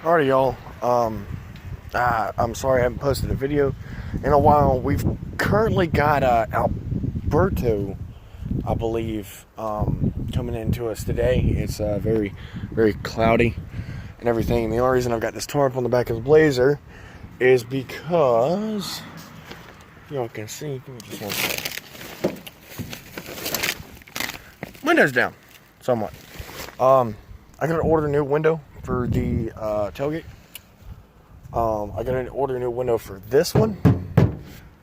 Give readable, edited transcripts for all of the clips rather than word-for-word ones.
Alrighty, y'all. I'm sorry I haven't posted a video in a while. We've currently got Alberto, I believe, coming into us today. It's very, very cloudy and everything. And the only reason I've got this tarp on the back of the Blazer is because y'all can see. Give me just one second. Windows down, somewhat. I gotta order a new window for the tailgate. I gotta order a new window for this one.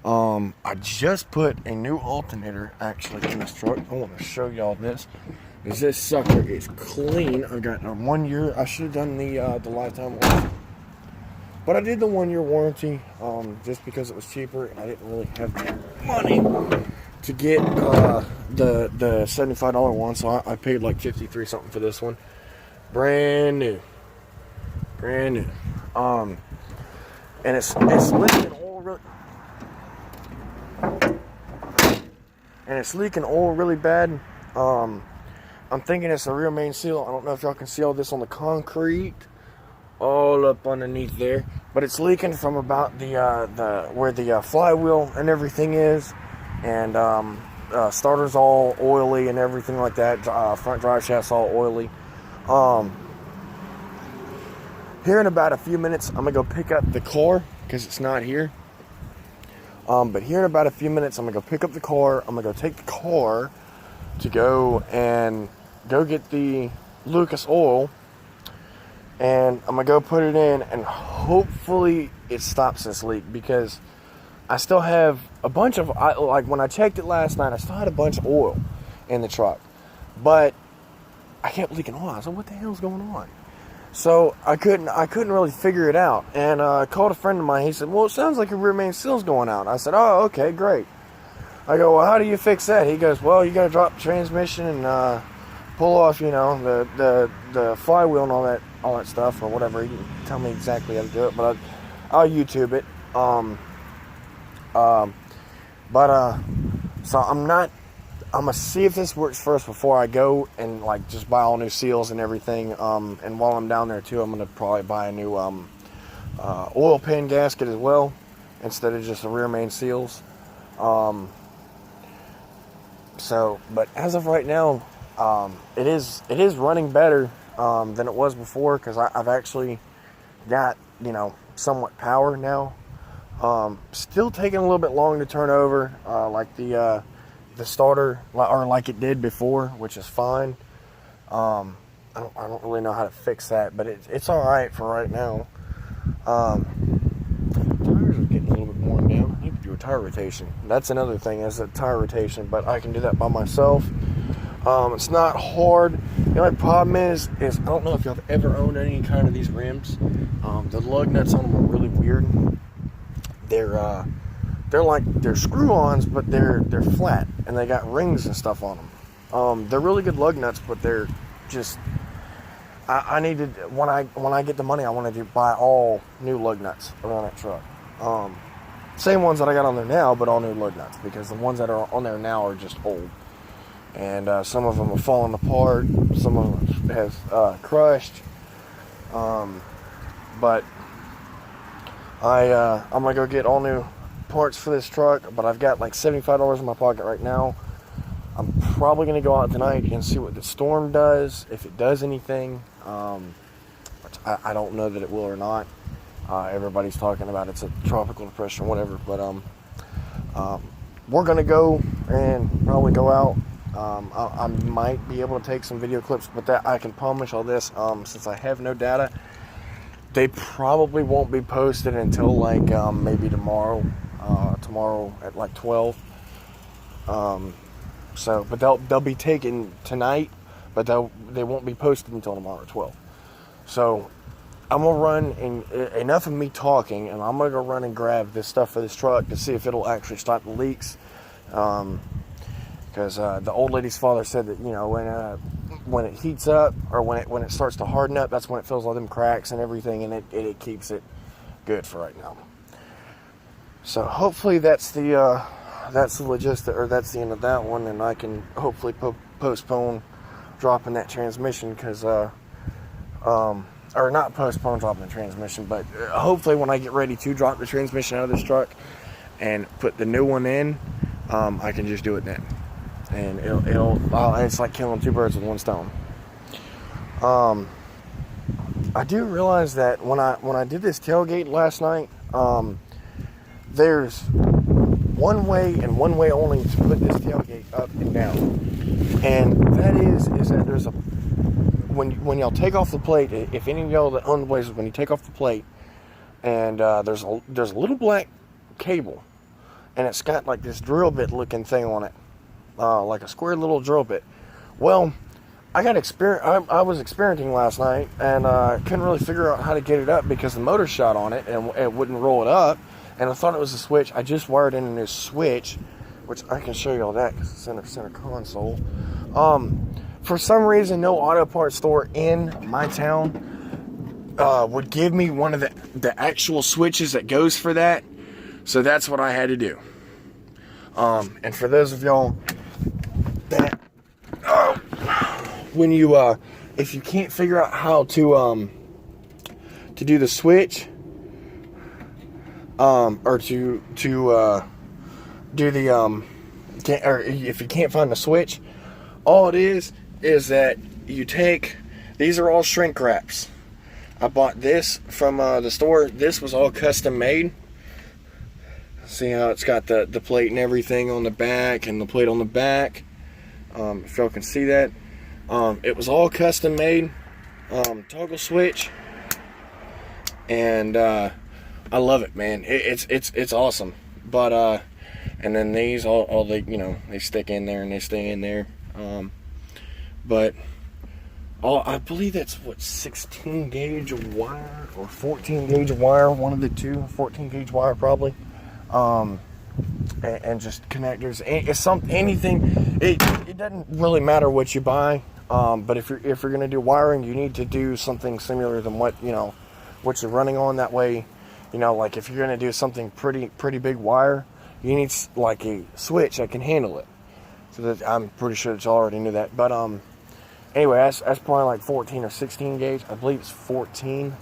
I just put a new alternator actually in this truck. I want to show y'all this. Is this sucker is clean. I've got a 1 year. I should have done the lifetime warranty, but I did the 1 year warranty just because it was cheaper and I didn't really have the money to get the $75 one, so I paid like 53 something for this one. Brand new. And it's leaking oil really bad. I'm thinking it's a rear main seal. I don't know if y'all can see all this on the concrete all up underneath there, but it's leaking from about the where the flywheel and everything is, and starter's all oily and everything like that. Front drive shaft's all oily. Here in about a few minutes, I'm gonna go pick up the car because it's not here. But here in about a few minutes, I'm gonna go pick up the car. I'm gonna go take the car to go get the Lucas oil, and I'm gonna go put it in, and hopefully it stops this leak, because I still have a bunch of, like when I checked it last night, I still had a bunch of oil in the truck, but I kept leaking oil. I was like, what the hell's going on? So I couldn't really figure it out, and I called a friend of mine. He said, well, it sounds like your rear main seal's going out. I said, oh, okay, great. I go, well, how do you fix that? He goes, well, you got to drop the transmission and pull off, the flywheel and all that stuff or whatever. He can tell me exactly how to do it, but I'll YouTube it. So I'm gonna see if this works first before I go and like just buy all new seals and everything. And while I'm down there too, I'm gonna probably buy a new oil pan gasket as well, instead of just the rear main seals. But as of right now, it is running better than it was before, because I've actually got somewhat power now. Still taking a little bit long to turn over, like the starter, or like it did before, which is fine. I don't really know how to fix that, but it's all right for right now. Tires are getting a little bit worn down. I need to do a tire rotation. That's another thing, is a tire rotation, but I can do that by myself. It's not hard. The only problem is I don't know if y'all have ever owned any kind of these rims. The lug nuts on them are really weird. They're screw-ons, but they're flat, and they got rings and stuff on them. They're really good lug nuts, but they're just, I needed, when I get the money, I want to buy all new lug nuts around that truck. Same ones that I got on there now, but all new lug nuts, because the ones that are on there now are just old, and some of them are falling apart, some of them have crushed. But I'm gonna go get all new parts for this truck, but I've got like $75 in my pocket right now. I'm probably gonna go out tonight and see what the storm does, if it does anything. Which I don't know that it will or not. Everybody's talking about it's a tropical depression or whatever, but we're gonna go and probably go out. I might be able to take some video clips, but that I can promise all this, since I have no data, they probably won't be posted until like maybe tomorrow at like 12. But they'll be taken tonight, but they won't be posted until tomorrow at 12. So I'm gonna run, and enough of me talking, and I'm gonna go run and grab this stuff for this truck to see if it'll actually stop the leaks. Because the old lady's father said that when it heats up, or when it starts to harden up, that's when it fills all them cracks and everything, and it keeps it good for right now. So hopefully that's the logistic, or that's the end of that one, and I can hopefully postpone dropping that transmission, because or not postpone dropping the transmission, but hopefully when I get ready to drop the transmission out of this truck and put the new one in, I can just do it then. And it's like killing two birds with one stone. I do realize that when I did this tailgate last night, there's one way and one way only to put this tailgate up and down, and that is that there's a when y'all take off the plate. If any of y'all that own the place, when you take off the plate, and there's a little black cable, and it's got like this drill bit looking thing on it, like a square little drill bit. Well, I was experimenting last night, and couldn't really figure out how to get it up because the motor shot on it and it wouldn't roll it up. And I thought it was a switch. I just wired in a new switch, which I can show you all that because it's in the center console. For some reason, no auto parts store in my town would give me one of the actual switches that goes for that. So that's what I had to do. And for those of y'all that, when you if you can't figure out how to do the switch, or to do the or if you can't find the switch, all it is that you take, these are all shrink wraps. I bought this from the store. This was all custom made. See how it's got the plate and everything on the back, and the plate on the back. If y'all can see that, it was all custom made. Toggle switch, and I love it, man. It's awesome. But and then these all they, you know, they stick in there and they stay in there. But I believe that's what, 16 gauge wire or 14 gauge wire, one of the two. 14 gauge wire probably. And just connectors. It's anything. It doesn't really matter what you buy. But if you're gonna do wiring, you need to do something similar than what you're running on. That way, like if you're gonna do something pretty big wire, you need like a switch that can handle it. So that, I'm pretty sure that you already knew that. But anyway, that's probably like 14 or 16 gauge. I believe it's 14.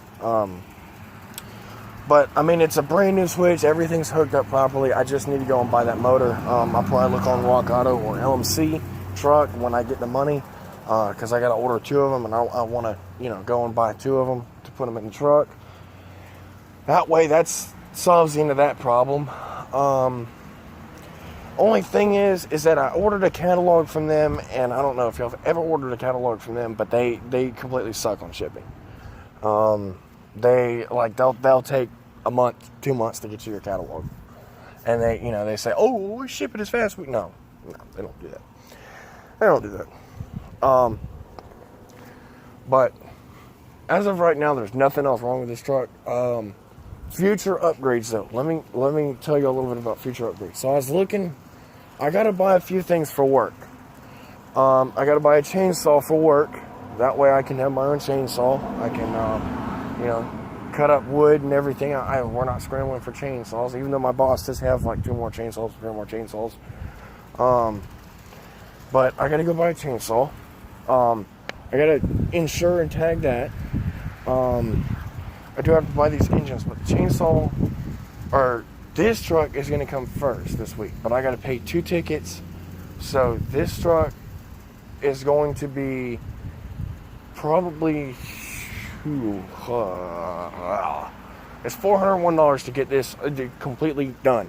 But I mean, it's a brand new switch. Everything's hooked up properly. I just need to go and buy that motor. I'll probably look on Rock Auto or LMC truck when I get the money, because I got to order 2 of them, and I want to go and buy 2 of them to put them in the truck. That way, that solves the end of that problem. Only thing is that I ordered a catalog from them, and I don't know if y'all have ever ordered a catalog from them, but they completely suck on shipping. They'll take a month, 2 months to get you your catalog, and they say, oh, we ship it as fast. No, they don't do that. They don't do that. But as of right now, there's nothing else wrong with this truck. Future upgrades, though. Let me tell you a little bit about future upgrades. So I was looking. I got to buy a few things for work. I got to buy a chainsaw for work. That way I can have my own chainsaw. I can, cut up wood and everything. We're not scrambling for chainsaws, even though my boss does have like 2 more chainsaws, 3 more chainsaws. But I got to go buy a chainsaw. I got to insure and tag that. I do have to buy these engines, but the chainsaw, or this truck is going to come first this week, but I got to pay 2 tickets. So this truck is going to be probably it's $401 to get this completely done,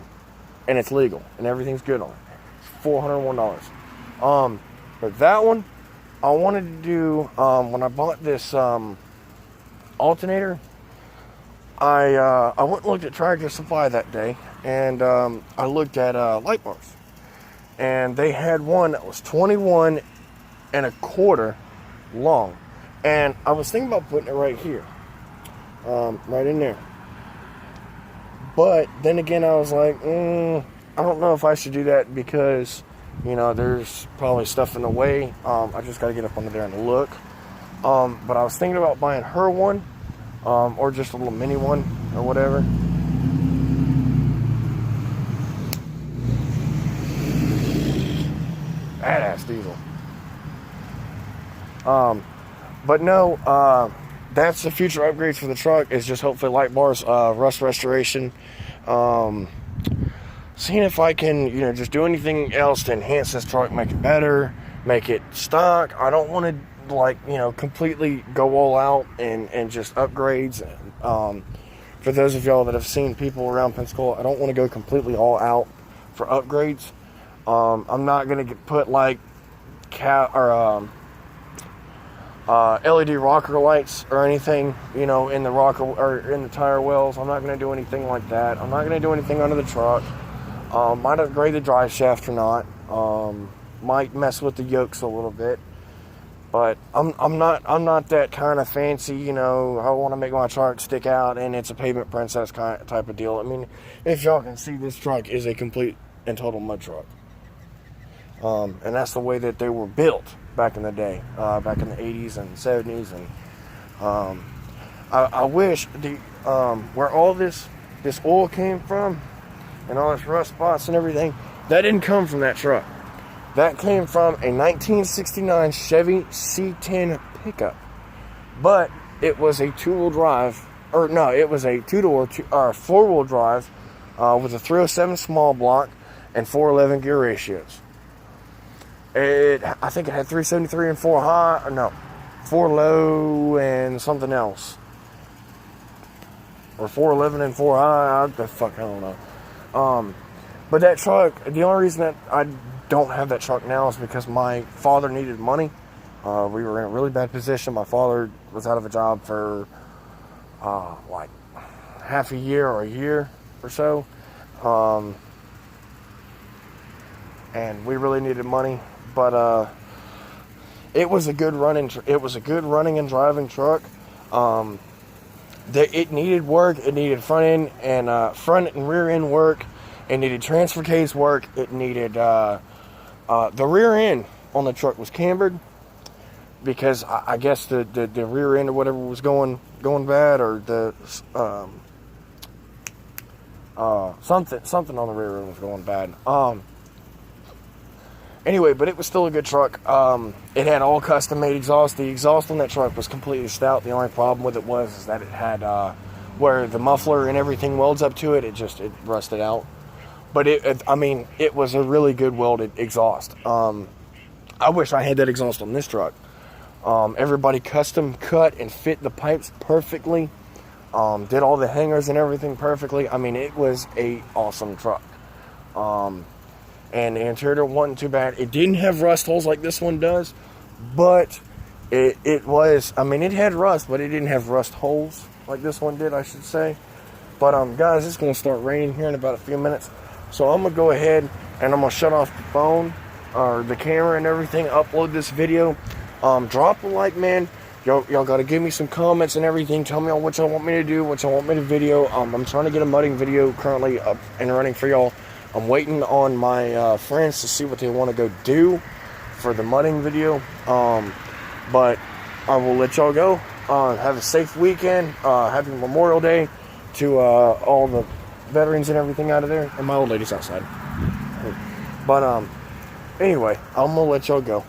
and it's legal and everything's good on it. It's $401. But that one I wanted to do when I bought this alternator. I went and looked at Tractor Supply that day, and I looked at light bars, and they had one that was 21 and a quarter long, and I was thinking about putting it right here, right in there. But then again, I was like, I don't know if I should do that because there's probably stuff in the way. I just got to get up under there and look. But I was thinking about buying her one. Or just a little mini one or whatever. Badass diesel. But no, that's the future upgrades for the truck, is just hopefully light bars, rust restoration, seeing if I can, just do anything else to enhance this truck, make it better, make it stock. I don't want to, completely go all out and just upgrades. For those of y'all that have seen people around Pensacola, I don't want to go completely all out for upgrades. I'm not going to put LED rocker lights or anything, in the rocker or in the tire wells. I'm not going to do anything like that. I'm not going to do anything under the truck. Might upgrade the drive shaft or not. Might mess with the yokes a little bit. But I'm not that kind of fancy, I want to make my truck stick out and it's a pavement princess type of deal. I mean, if y'all can see, this truck is a complete and total mud truck. And that's the way that they were built back in the day, back in the 80s and 70s. And I wish where all this oil came from and all this rust spots and everything, that didn't come from that truck. That came from a 1969 Chevy C10 pickup. But it was a two-wheel drive, it was a four-wheel drive with a 307 small block and 411 gear ratios. I think it had 373 and 4 low and something else. Or 411 and 4 high, I don't know. But that truck, the only reason that I don't have that truck now is because my father needed money. We were in a really bad position. My father was out of a job for like half a year or a year or so. And we really needed money. But it was a good running and driving truck. It needed work. It needed front and rear end work. It needed transfer case work. It needed the rear end on the truck was cambered because I guess the rear end or whatever was going bad, or the something on the rear end was going bad. Anyway, but it was still a good truck. It had all custom-made exhaust. The exhaust on that truck was completely stout. The only problem with it was that it had where the muffler and everything welds up to it. It rusted out. But it was a really good welded exhaust. I wish I had that exhaust on this truck. Everybody custom cut and fit the pipes perfectly. Did all the hangers and everything perfectly. I mean, it was a awesome truck. And the interior wasn't too bad. It didn't have rust holes like this one does, but it had rust, but it didn't have rust holes like this one did, I should say. But guys, it's going to start raining here in about a few minutes. So I'm going to go ahead and I'm going to shut off the phone or the camera and everything, upload this video. Drop a like, man. Y'all got to give me some comments and everything. Tell me what y'all want me to do, what y'all want me to video. I'm trying to get a mudding video currently up and running for y'all. I'm waiting on my friends to see what they want to go do for the mudding video. But I will let y'all go. Have a safe weekend. Happy Memorial Day to all the veterans and everything out of there. And my old lady's outside. But anyway, I'm going to let y'all go.